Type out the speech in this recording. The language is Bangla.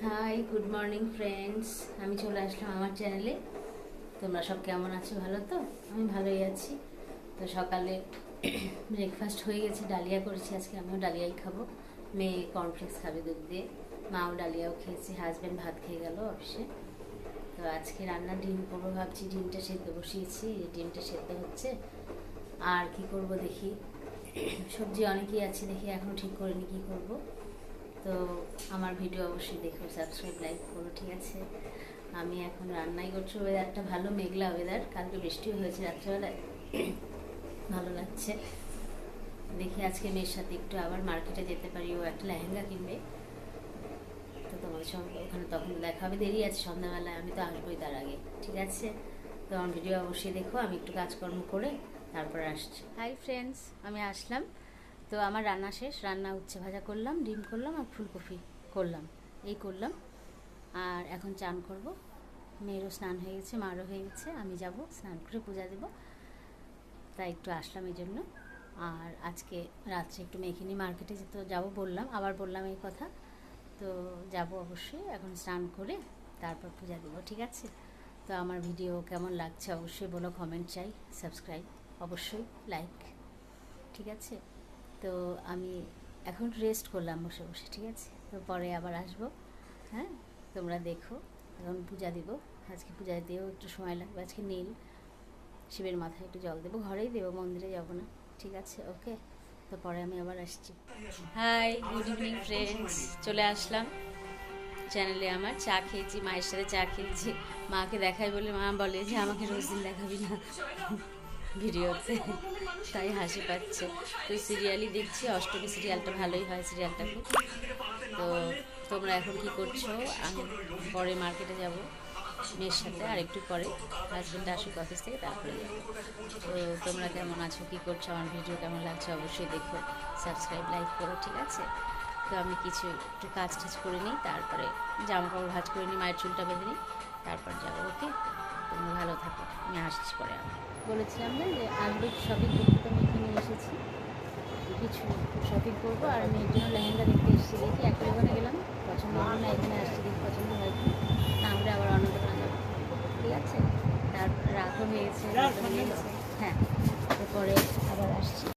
High, good morning friends. আমি চলে আসলাম আমার চ্যানেলে। তোমরা সব কেমন আছো? ভালো তো? আমি ভালোই আছি। তো সকালে ব্রেকফাস্ট হয়ে গেছে, ডালিয়া করেছি। আজকে আমিও ডালিয়াই খাবো। মেয়ে কর্নফ্লেক্স খাবে দুধ দিয়ে, মাও ডালিয়াও খেয়েছি, হাজব্যান্ড ভাত খেয়ে গেল অফিসে। তো আজকে রান্না ডিম করবো ভাবছি। ডিমটা সেদ্ধ বসিয়েছি, ডিমটা সেদ্ধ হচ্ছে। আর কি করব দেখি, সবজি অনেকই আছে, দেখি এখনও ঠিক করিনি কী করবো। তো আমার ভিডিও অবশ্যই দেখো, সাবস্ক্রাইব লাইক করো, ঠিক আছে? আমি এখন রান্নাই করছি। ওয়েদারটা ভালো, মেঘলা ওয়েদার, কালকে বৃষ্টিও হয়েছে রাত্রেবেলায়, ভালো লাগছে। দেখি আজকে মেয়ের সাথে একটু আবার মার্কেটে যেতে পারি, ও একটা লেহেঙ্গা কিনবে। তো তোমাদের সঙ্গে ওখানে তখন দেখা হবে, দেরি আছে সন্ধ্যাবেলায়, আমি তো আসবোই তার আগে, ঠিক আছে? তো আমার ভিডিও অবশ্যই দেখো, আমি একটু কাজকর্ম করে তারপরে আসছি। হাই ফ্রেন্ডস, আমি আসলাম। তো আমার রান্না শেষ, রান্না উচ্ছে ভাজা করলাম, ডিম করলাম আর ফুলকপি করলাম, এই করলাম। আর এখন চান করব। মেয়েরও স্নান হয়ে গেছে, মারও হয়ে গেছে, আমি যাব স্নান করে পূজা দেব, তাই একটু আসলাম এই জন্য। আর আজকে রাত্রে একটু মেয়েকে নিয়ে মার্কেটে যেতে যাবো বললাম, আবার বললাম এই কথা। তো যাব অবশ্যই, এখন স্নান করে তারপর পূজা দেবো, ঠিক আছে? তো আমার ভিডিও কেমন লাগছে অবশ্যই বলো, কমেন্ট চাই, সাবস্ক্রাইব অবশ্যই, লাইক, ঠিক আছে? তো আমি এখন রেস্ট করলাম বসে বসে, ঠিক আছে? তো পরে আবার আসবো। হ্যাঁ, তোমরা দেখো। এখন পূজা দিব, আজকে পূজা দিতেও একটু সময় লাগবে। আজকে নীল শিবের মাথায় একটু জল দেবো, ঘরেই দেবো, মন্দিরে যাব না, ঠিক আছে? ওকে, তো পরে আমি আবার আসছি। হাই, গুড ইভিনিং ফ্রেন্ডস, চলে আসলাম চ্যানেলে। আমার চা খেয়েছি, মায়ের সাথে চা খেয়েছি। মাকে দেখাই বলে মা বলে যে আমাকে রোজ দিন দেখাবি না ভিডিওতে, তাই হাসি পাচ্ছে। তো সিরিয়ালই দেখছি, অষ্টমী সিরিয়ালটা ভালোই হয়, সিরিয়ালটা খুব। তো তোমরা এখন কি করছো? আমি পরে মার্কেটে যাব মেয়ের সাথে, আর একটু পরে হাজব্যান্ড আসুক অফিস থেকে, তারপরে যাবো। তো তোমরা কেমন আছো, কী করছো, আমার ভিডিও কেমন লাগছে অবশ্যই দেখো, সাবস্ক্রাইব লাইক করো, ঠিক আছে? তো আমি কিছু একটু কাজ টাজ করে নিই, তারপরে জামা কাপড় ভাঁজ করে নিই, মায়ের চুলটা বেঁধে নিই, তারপর যাবো। ওকে, তোমরা ভালো থাকো, আমি আসছি পরে। আবার বলেছিলাম না যে আসবে শপিং করতে, তো আমি এখানে এসেছি, কিছু শপিং করবো। আর মেয়ের জন্য লেহেঙ্গা দেখতে এসেছি, দেখি একটা দোকানে গেলাম, পছন্দ হলো না, এখানে আসছি, দেখি পছন্দ হয় কি না হলে আবার অন্য দোকানে যাবো, ঠিক আছে? তারপরে রাতও হয়ে গেছে, হ্যাঁ, তারপরে আবার আসছি।